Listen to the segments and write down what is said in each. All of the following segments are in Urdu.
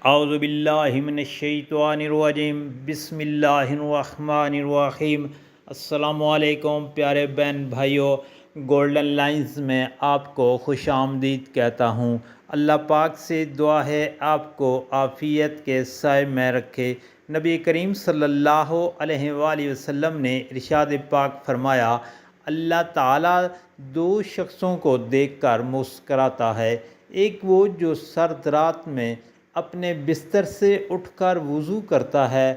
اعوذ باللہ من الشیطان الرجیم بسم اللہ الرحمن الرحیم۔ السلام علیکم پیارے بہن بھائیوں، گولڈن لائنز میں آپ کو خوش آمدید کہتا ہوں۔ اللہ پاک سے دعا ہے آپ کو عافیت کے سائے میں رکھے۔ نبی کریم صلی اللہ علیہ وآلہ وسلم نے ارشاد پاک فرمایا، اللہ تعالیٰ دو شخصوں کو دیکھ کر مسکراتا ہے، ایک وہ جو سرد رات میں اپنے بستر سے اٹھ کر وضو کرتا ہے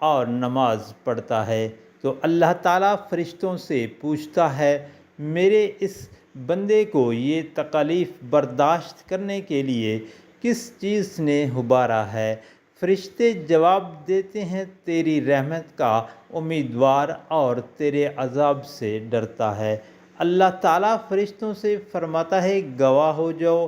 اور نماز پڑھتا ہے تو اللہ تعالیٰ فرشتوں سے پوچھتا ہے، میرے اس بندے کو یہ تکالیف برداشت کرنے کے لیے کس چیز نے ابھارا ہے؟ فرشتے جواب دیتے ہیں، تیری رحمت کا امیدوار اور تیرے عذاب سے ڈرتا ہے۔ اللہ تعالیٰ فرشتوں سے فرماتا ہے، گواہ ہو جاؤ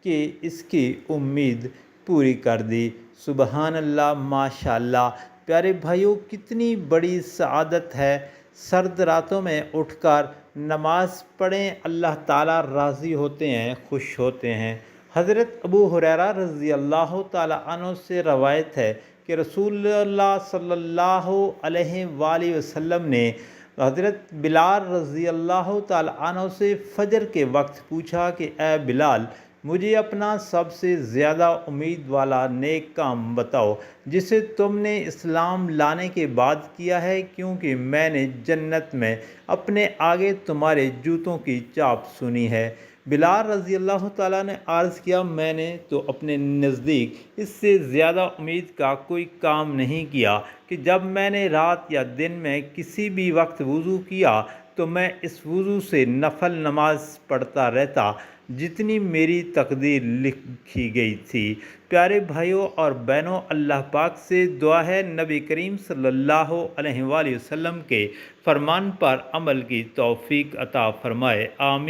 کہ اس کی امید پوری کر دی۔ سبحان اللہ، ماشاء اللہ۔ پیارے بھائیوں، کتنی بڑی سعادت ہے، سرد راتوں میں اٹھ کر نماز پڑھیں، اللہ تعالیٰ راضی ہوتے ہیں، خوش ہوتے ہیں۔ حضرت ابو ہریرہ رضی اللہ تعالیٰ عنہ سے روایت ہے کہ رسول اللہ صلی اللہ علیہ وآلہ وسلم نے حضرت بلال رضی اللہ تعالیٰ عنہ سے فجر کے وقت پوچھا کہ اے بلال، مجھے اپنا سب سے زیادہ امید والا نیک کام بتاؤ جسے تم نے اسلام لانے کے بعد کیا ہے، کیونکہ میں نے جنت میں اپنے آگے تمہارے جوتوں کی چاپ سنی ہے۔ بلال رضی اللہ تعالیٰ نے عرض کیا، میں نے تو اپنے نزدیک اس سے زیادہ امید کا کوئی کام نہیں کیا کہ جب میں نے رات یا دن میں کسی بھی وقت وضو کیا تو میں اس وضو سے نفل نماز پڑھتا رہتا جتنی میری تقدیر لکھی گئی تھی۔ پیارے بھائیوں اور بہنوں، اللہ پاک سے دعا ہے نبی کریم صلی اللہ علیہ وآلہ وسلم کے فرمان پر عمل کی توفیق عطا فرمائے، آمین۔